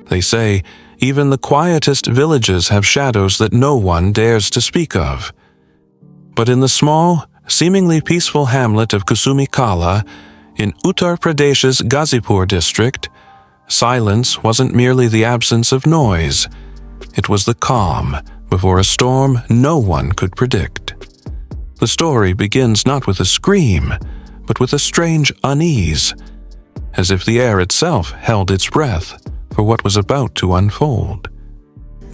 They say even the quietest villages have shadows that no one dares to speak of. But in the small, seemingly peaceful hamlet of Kusumala, in Uttar Pradesh's Ghazipur district, silence wasn't merely the absence of noise. It was the calm before a storm no one could predict. The story begins not with a scream, but with a strange unease, as if the air itself held its breath for what was about to unfold.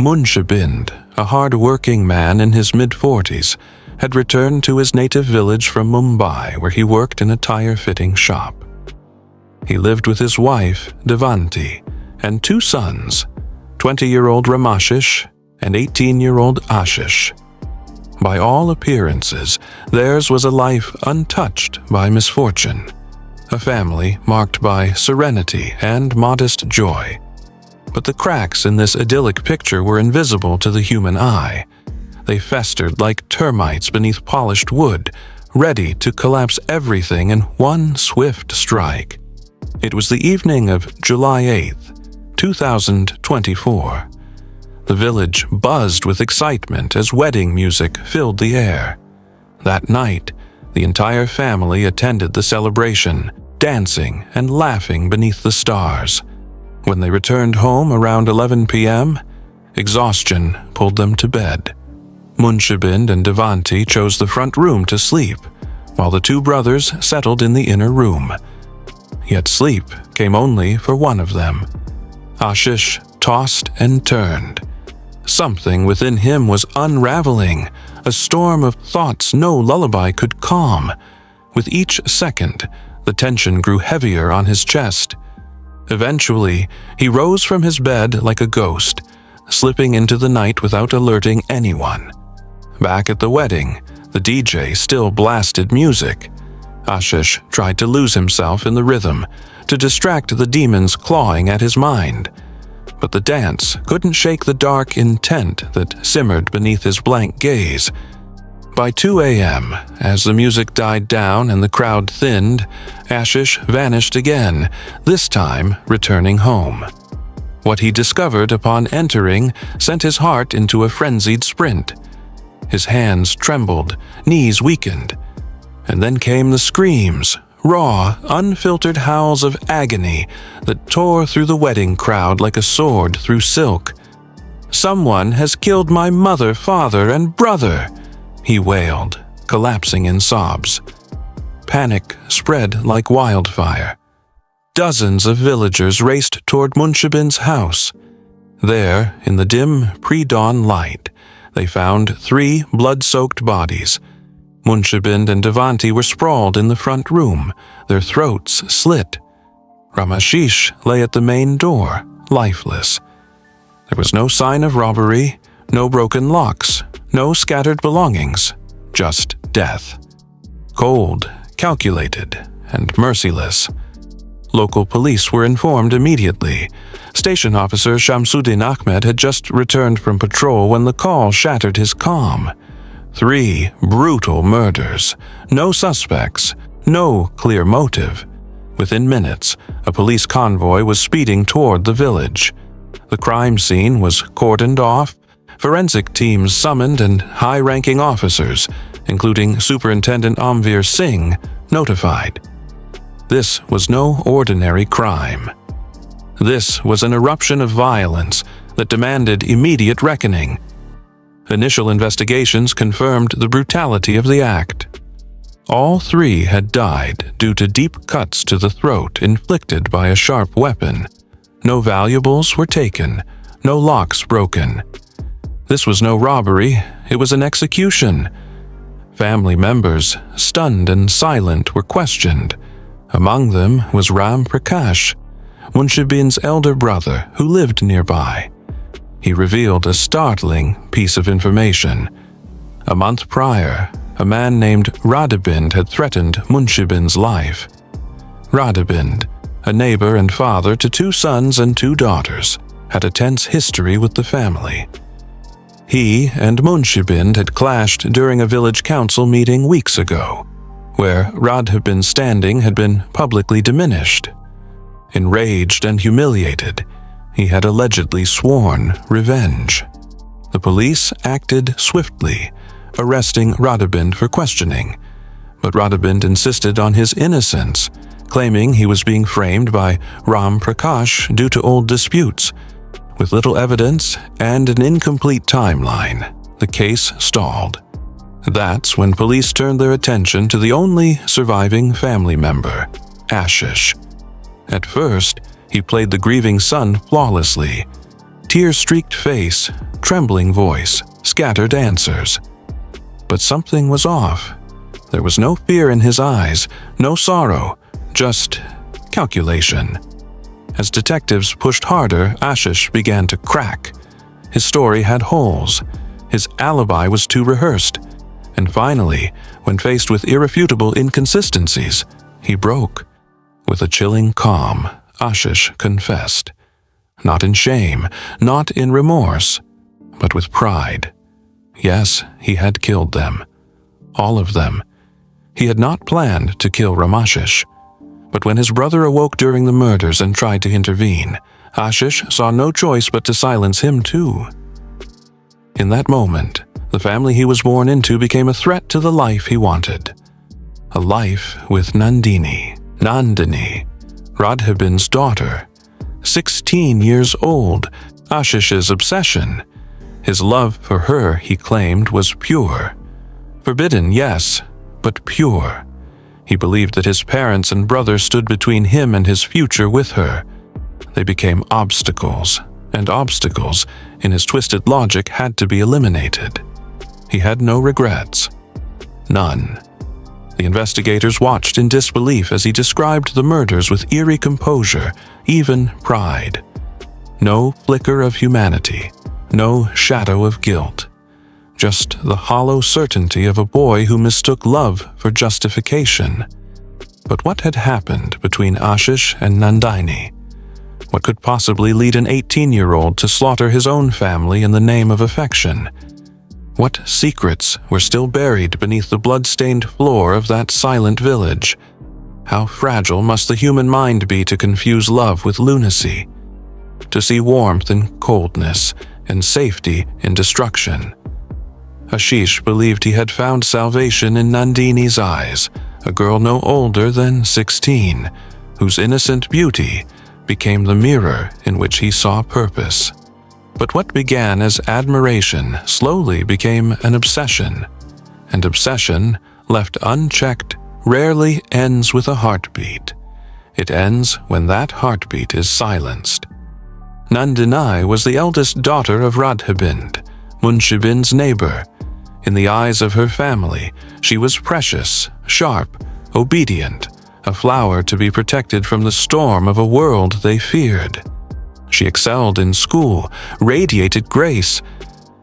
Munshibind, a hard-working man in his mid-40s, had returned to his native village from Mumbai, where he worked in a tire-fitting shop. He lived with his wife, Devanti, and two sons, 20-year-old Ramashish and 18-year-old Ashish. By all appearances, theirs was a life untouched by misfortune, a family marked by serenity and modest joy. But the cracks in this idyllic picture were invisible to the human eye. They festered like termites beneath polished wood, ready to collapse everything in one swift strike. It was the evening of July 8th, 2024. The village buzzed with excitement as wedding music filled the air. That night, the entire family attended the celebration, dancing and laughing beneath the stars. When they returned home around 11 p.m., exhaustion pulled them to bed. Munshibind and Devanti chose the front room to sleep, while the two brothers settled in the inner room. Yet sleep came only for one of them. Ashish tossed and turned. Something within him was unraveling, a storm of thoughts no lullaby could calm. With each second, the tension grew heavier on his chest. Eventually, he rose from his bed like a ghost, slipping into the night without alerting anyone. Back at the wedding, the DJ still blasted music. Ashish tried to lose himself in the rhythm, to distract the demons clawing at his mind. But the dance couldn't shake the dark intent that simmered beneath his blank gaze. By 2 a.m., as the music died down and the crowd thinned, Ashish vanished again, this time returning home. What he discovered upon entering sent his heart into a frenzied sprint. His hands trembled, knees weakened. And then came the screams, raw, unfiltered howls of agony that tore through the wedding crowd like a sword through silk. "Someone has killed my mother, father, and brother," he wailed, collapsing in sobs. Panic spread like wildfire. Dozens of villagers raced toward Munshibind's house. There, in the dim pre-dawn light, they found 3 blood-soaked bodies. Munshibind and Devanti were sprawled in the front room, their throats slit. Ramashish lay at the main door, lifeless. There was no sign of robbery, no broken locks, no scattered belongings, just death. Cold, calculated, and merciless. Local police were informed immediately. Station officer Shamsuddin Ahmed had just returned from patrol when the call shattered his calm. 3 brutal murders, no suspects, no clear motive. Within minutes, a police convoy was speeding toward the village. The crime scene was cordoned off, forensic teams summoned, and high-ranking officers, including Superintendent Amvir Singh, notified. This was no ordinary crime. This was an eruption of violence that demanded immediate reckoning. Initial investigations confirmed the brutality of the act. All 3 had died due to deep cuts to the throat inflicted by a sharp weapon. No valuables were taken, no locks broken. This was no robbery, it was an execution. Family members, stunned and silent, were questioned. Among them was Ram Prakash, Munshibind's elder brother who lived nearby. He revealed a startling piece of information. A month prior, a man named Radhabind had threatened Munshibind's life. Radhabind, a neighbor and father to 2 sons and 2 daughters, had a tense history with the family. He and Munshibind had clashed during a village council meeting weeks ago, where Radhabind's standing had been publicly diminished. Enraged and humiliated, he had allegedly sworn revenge. The police acted swiftly, arresting Radhabind for questioning, but Radhabind insisted on his innocence, claiming he was being framed by Ram Prakash due to old disputes. With little evidence and an incomplete timeline, the case stalled. That's when police turned their attention to the only surviving family member, Ashish. At first, he played the grieving son flawlessly. Tear-streaked face, trembling voice, scattered answers. But something was off. There was no fear in his eyes, no sorrow, just calculation. As detectives pushed harder, Ashish began to crack. His story had holes. His alibi was too rehearsed. And finally, when faced with irrefutable inconsistencies, he broke. With a chilling calm, Ashish confessed. Not in shame, not in remorse, but with pride. Yes, he had killed them. All of them. He had not planned to kill Ramashish. But when his brother awoke during the murders and tried to intervene, Ashish saw no choice but to silence him too. In that moment, the family he was born into became a threat to the life he wanted. A life with Nandini, Radhabind's daughter. 16 years old, Ashish's obsession. His love for her, he claimed, was pure. Forbidden, yes, but pure. He believed that his parents and brother stood between him and his future with her. They became obstacles, and obstacles, in his twisted logic, had to be eliminated. He had no regrets. None. The investigators watched in disbelief as he described the murders with eerie composure, even pride. No flicker of humanity, no shadow of guilt. Just the hollow certainty of a boy who mistook love for justification. But what had happened between Ashish and Nandini? What could possibly lead an 18-year-old to slaughter his own family in the name of affection? What secrets were still buried beneath the blood-stained floor of that silent village? How fragile must the human mind be to confuse love with lunacy? To see warmth in coldness and safety in destruction? Ashish believed he had found salvation in Nandini's eyes, a girl no older than 16, whose innocent beauty became the mirror in which he saw purpose. But what began as admiration slowly became an obsession, and obsession, left unchecked, rarely ends with a heartbeat. It ends when that heartbeat is silenced. Nandini was the eldest daughter of Radhabind, Munshibind's neighbor. In the eyes of her family, she was precious, sharp, obedient, a flower to be protected from the storm of a world they feared. She excelled in school, radiated grace,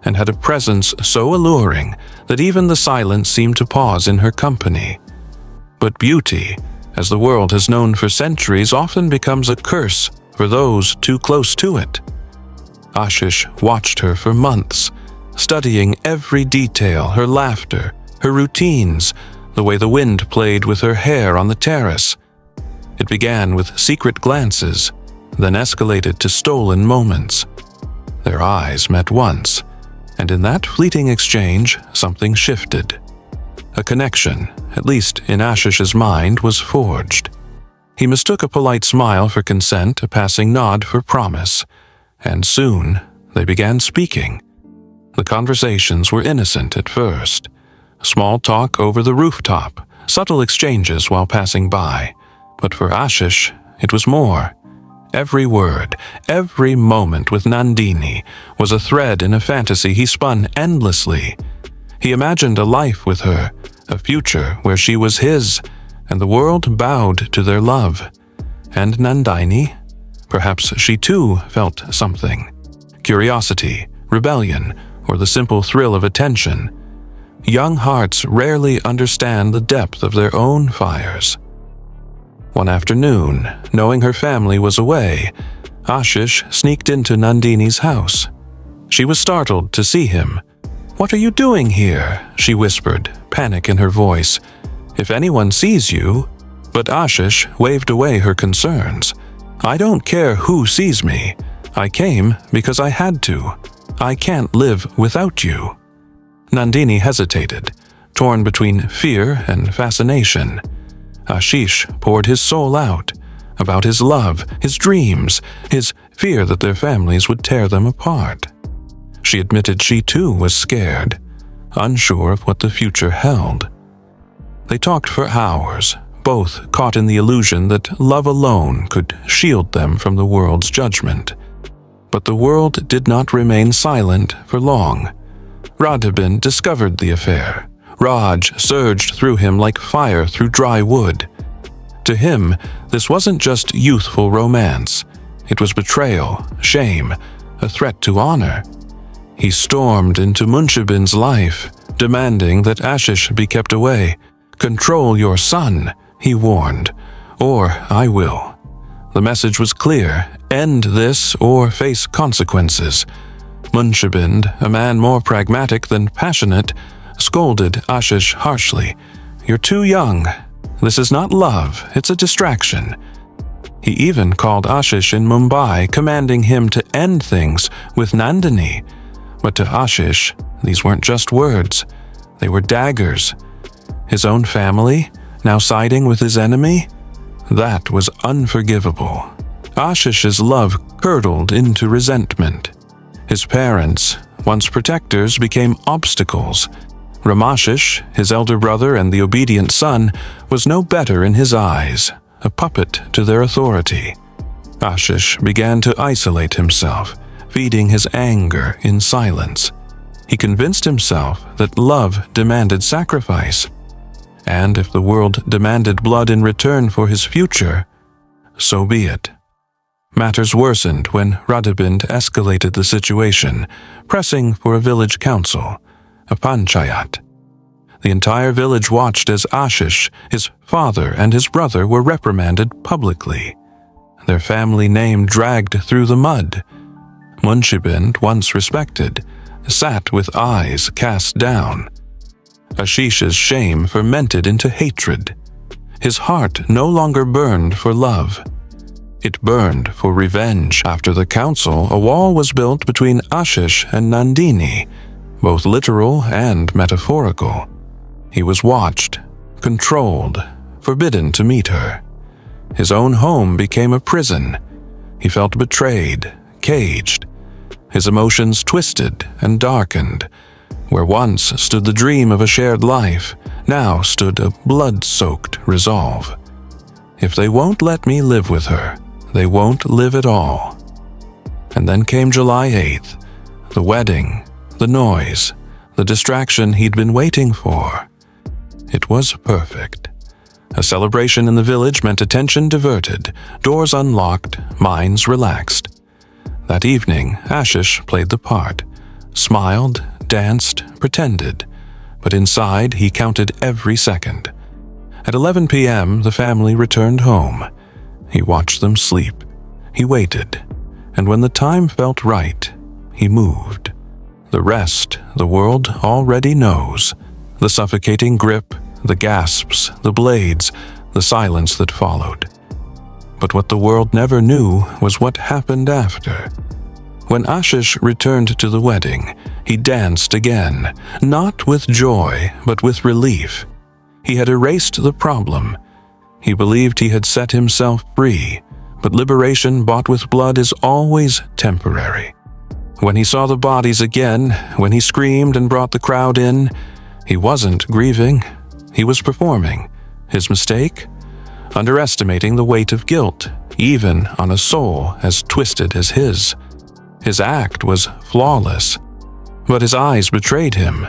and had a presence so alluring that even the silence seemed to pause in her company. But beauty, as the world has known for centuries, often becomes a curse for those too close to it. Ashish watched her for months, studying every detail, her laughter, her routines, the way the wind played with her hair on the terrace. It began with secret glances, then escalated to stolen moments. Their eyes met once, and in that fleeting exchange, something shifted. A connection, at least in Ashish's mind, was forged. He mistook a polite smile for consent, a passing nod for promise, and soon they began speaking. The conversations were innocent at first. Small talk over the rooftop, subtle exchanges while passing by. But for Ashish, it was more. Every word, every moment with Nandini was a thread in a fantasy he spun endlessly. He imagined a life with her, a future where she was his, and the world bowed to their love. And Nandini? Perhaps she too felt something. Curiosity, rebellion, or the simple thrill of attention. Young hearts rarely understand the depth of their own fires. One afternoon, knowing her family was away, Ashish sneaked into Nandini's house. She was startled to see him. "What are you doing here?" she whispered, panic in her voice. "If anyone sees you..." But Ashish waved away her concerns. "I don't care who sees me. I came because I had to. I can't live without you." Nandini hesitated, torn between fear and fascination. Ashish poured his soul out, about his love, his dreams, his fear that their families would tear them apart. She admitted she too was scared, unsure of what the future held. They talked for hours, both caught in the illusion that love alone could shield them from the world's judgment. But the world did not remain silent for long. Radhabin discovered the affair. Raj surged through him like fire through dry wood. To him, this wasn't just youthful romance. It was betrayal, shame, a threat to honor. He stormed into Munshibin's life, demanding that Ashish be kept away. "Control your son," he warned, "or I will." The message was clear: end this or face consequences. Munshibin, a man more pragmatic than passionate, scolded Ashish harshly. "You're too young. This is not love, it's a distraction." He even called Ashish in Mumbai, commanding him to end things with Nandini. But to Ashish, these weren't just words. They were daggers. His own family, now siding with his enemy? That was unforgivable. Ashish's love curdled into resentment. His parents, once protectors, became obstacles. Ramashish, his elder brother and the obedient son, was no better in his eyes, a puppet to their authority. Ashish began to isolate himself, feeding his anger in silence. He convinced himself that love demanded sacrifice, and if the world demanded blood in return for his future, so be it. Matters worsened when Radhabind escalated the situation, pressing for a village council, a panchayat. The entire village watched as Ashish, his father, and his brother were reprimanded publicly. Their family name dragged through the mud. Munshibin, once respected, sat with eyes cast down. Ashish's shame fermented into hatred. His heart no longer burned for love. It burned for revenge. After the council, a wall was built between Ashish and Nandini, both literal and metaphorical. He was watched, controlled, forbidden to meet her. His own home became a prison. He felt betrayed, caged. His emotions twisted and darkened. Where once stood the dream of a shared life, now stood a blood-soaked resolve. If they won't let me live with her, they won't live at all. And then came July 8th, the wedding, the noise, the distraction he'd been waiting for. It was perfect. A celebration in the village meant attention diverted, doors unlocked, minds relaxed. That evening, Ashish played the part, smiled, danced, pretended, but inside he counted every second. At 11 p.m., the family returned home. He watched them sleep. He waited, and when the time felt right, he moved. The rest the world already knows. The suffocating grip, the gasps, the blades, the silence that followed. But what the world never knew was what happened after. When Ashish returned to the wedding, he danced again, not with joy, but with relief. He had erased the problem. He believed he had set himself free, but liberation bought with blood is always temporary. When he saw the bodies again, when he screamed and brought the crowd in, he wasn't grieving, he was performing. His mistake? Underestimating the weight of guilt, even on a soul as twisted as his. His act was flawless, but his eyes betrayed him.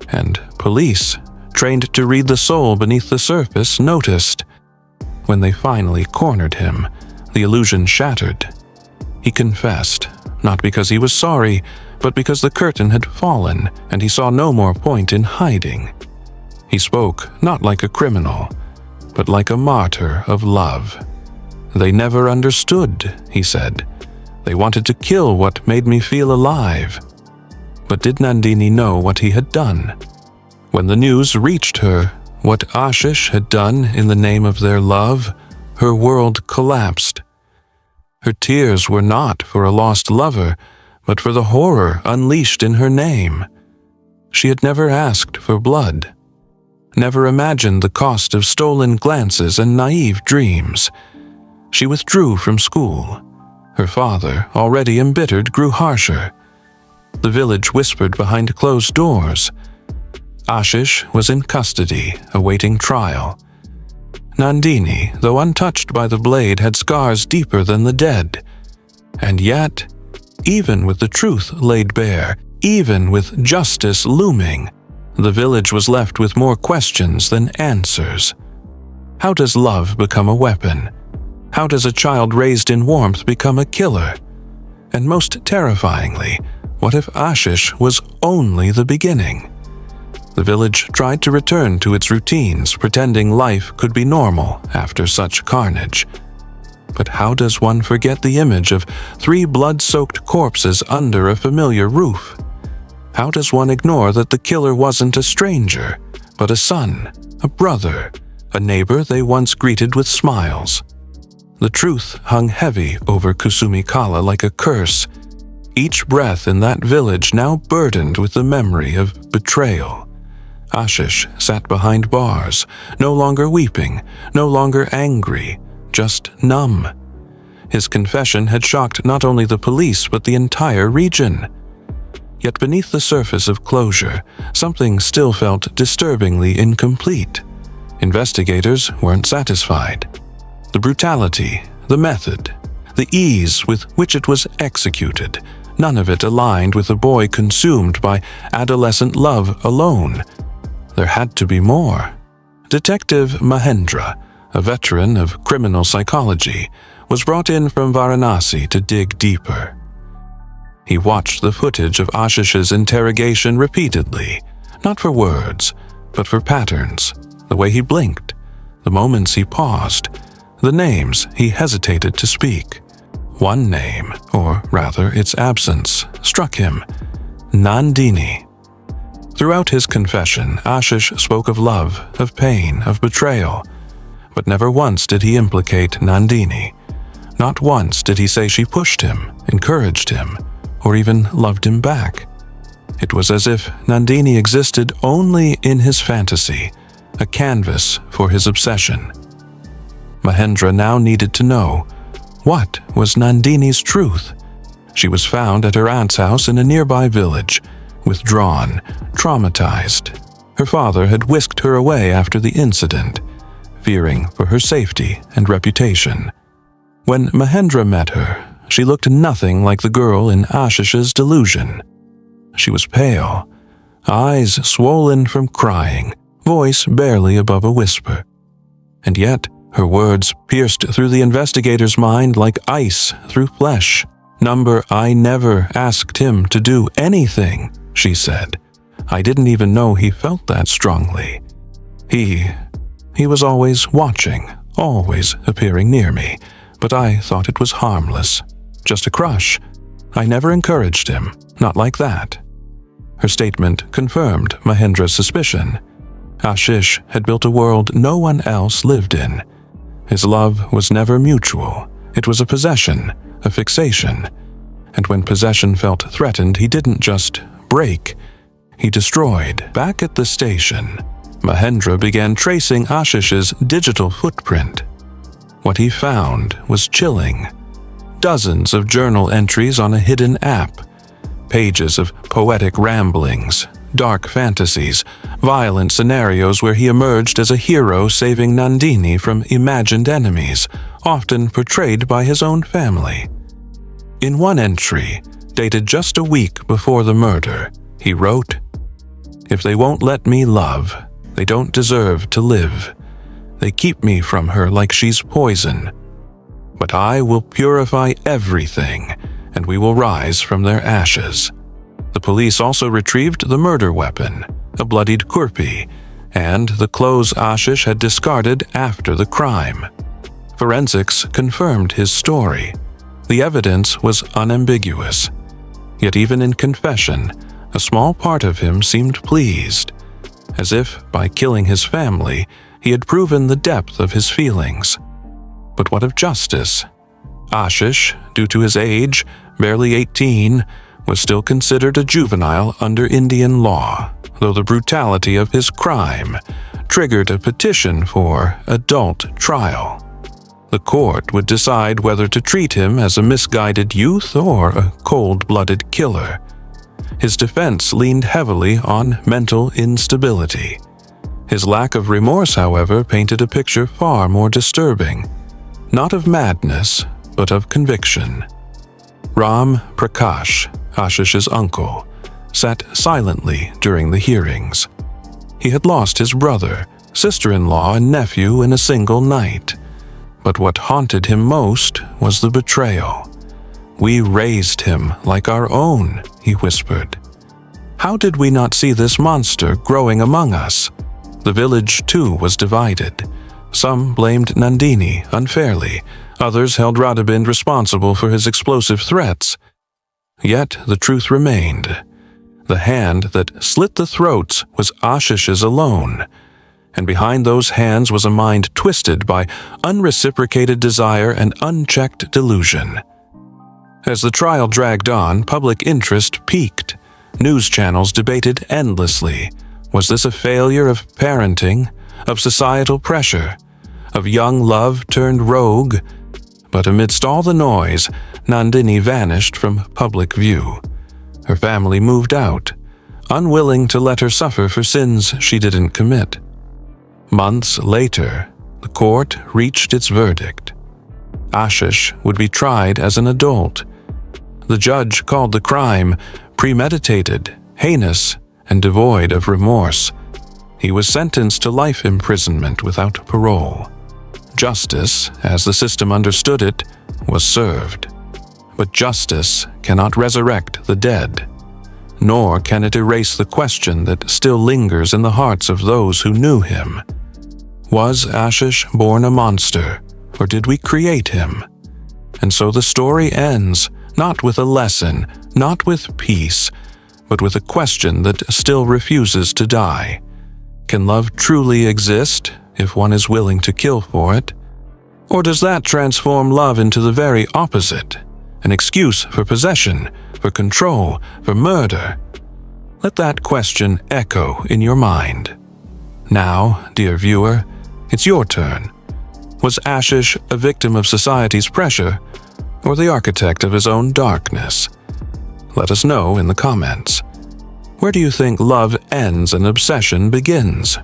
And police, trained to read the soul beneath the surface, noticed. When they finally cornered him, the illusion shattered. He confessed, not because he was sorry, but because the curtain had fallen and he saw no more point in hiding. He spoke not like a criminal, but like a martyr of love. "They never understood," he said. "They wanted to kill what made me feel alive." But did Nandini know what he had done? When the news reached her, what Ashish had done in the name of their love, her world collapsed. Her tears were not for a lost lover, but for the horror unleashed in her name. She had never asked for blood, never imagined the cost of stolen glances and naive dreams. She withdrew from school. Her father, already embittered, grew harsher. The village whispered behind closed doors. Ashish was in custody, awaiting trial. Nandini, though untouched by the blade, had scars deeper than the dead. And yet, even with the truth laid bare, even with justice looming, the village was left with more questions than answers. How does love become a weapon? How does a child raised in warmth become a killer? And most terrifyingly, what if Ashish was only the beginning? The village tried to return to its routines, pretending life could be normal after such carnage. But how does one forget the image of 3 blood-soaked corpses under a familiar roof? How does one ignore that the killer wasn't a stranger, but a son, a brother, a neighbor they once greeted with smiles? The truth hung heavy over Kusumala like a curse, each breath in that village now burdened with the memory of betrayal. Ashish sat behind bars, no longer weeping, no longer angry, just numb. His confession had shocked not only the police but the entire region. Yet beneath the surface of closure, something still felt disturbingly incomplete. Investigators weren't satisfied. The brutality, the method, the ease with which it was executed, none of it aligned with a boy consumed by adolescent love alone. There had to be more. Detective Mahendra, a veteran of criminal psychology, was brought in from Varanasi to dig deeper. He watched the footage of Ashish's interrogation repeatedly, not for words, but for patterns, the way he blinked, the moments he paused, the names he hesitated to speak. One name, or rather its absence, struck him: Nandini. Throughout his confession, Ashish spoke of love, of pain, of betrayal, but never once did he implicate Nandini. Not once did he say she pushed him, encouraged him, or even loved him back. It was as if Nandini existed only in his fantasy, a canvas for his obsession. Mahendra now needed to know, what was Nandini's truth? She was found at her aunt's house in a nearby village, withdrawn, traumatized. Her father had whisked her away after the incident, fearing for her safety and reputation. When Mahendra met her, she looked nothing like the girl in Ashish's delusion. She was pale, eyes swollen from crying, voice barely above a whisper. And yet, her words pierced through the investigator's mind like ice through flesh. "Number, I never asked him to do anything," she said. "I didn't even know he felt that strongly. He was always watching, always appearing near me, but I thought it was harmless. Just a crush. I never encouraged him, not like that." Her statement confirmed Mahendra's suspicion. Ashish had built a world no one else lived in. His love was never mutual. It was a possession, a fixation. And when possession felt threatened, he didn't just break, he destroyed. Back at the station, Mahendra began tracing Ashish's digital footprint. What he found was chilling. Dozens of journal entries on a hidden app, pages of poetic ramblings, dark fantasies, violent scenarios where he emerged as a hero saving Nandini from imagined enemies, often portrayed by his own family. In one entry, dated just a week before the murder, he wrote, "If they won't let me love, they don't deserve to live. They keep me from her like she's poison. But I will purify everything, and we will rise from their ashes." The police also retrieved the murder weapon, a bloodied kurpi, and the clothes Ashish had discarded after the crime. Forensics confirmed his story. The evidence was unambiguous. Yet even in confession, a small part of him seemed pleased, as if by killing his family, he had proven the depth of his feelings. But what of justice? Ashish, due to his age, barely 18, was still considered a juvenile under Indian law, though the brutality of his crime triggered a petition for adult trial. The court would decide whether to treat him as a misguided youth or a cold-blooded killer. His defense leaned heavily on mental instability. His lack of remorse, however, painted a picture far more disturbing, not of madness, but of conviction. Ram Prakash, Ashish's uncle, sat silently during the hearings. He had lost his brother, sister-in-law, and nephew in a single night. But what haunted him most was the betrayal. "We raised him like our own," he whispered. "How did we not see this monster growing among us?" The village, too, was divided. Some blamed Nandini unfairly. Others held Radhabind responsible for his explosive threats. Yet the truth remained. The hand that slit the throats was Ashish's alone, and behind those hands was a mind twisted by unreciprocated desire and unchecked delusion. As the trial dragged on, public interest peaked. News channels debated endlessly. Was this a failure of parenting, of societal pressure, of young love turned rogue? But amidst all the noise, Nandini vanished from public view. Her family moved out, unwilling to let her suffer for sins she didn't commit. Months later, the court reached its verdict. Ashish would be tried as an adult. The judge called the crime premeditated, heinous, and devoid of remorse. He was sentenced to life imprisonment without parole. Justice, as the system understood it, was served. But justice cannot resurrect the dead, nor can it erase the question that still lingers in the hearts of those who knew him. Was Ashish born a monster, or did we create him? And so the story ends, not with a lesson, not with peace, but with a question that still refuses to die. Can love truly exist if one is willing to kill for it? Or does that transform love into the very opposite, an excuse for possession, for control, for murder? Let that question echo in your mind. Now, dear viewer, it's your turn. Was Ashish a victim of society's pressure, or the architect of his own darkness? Let us know in the comments. Where do you think love ends and obsession begins?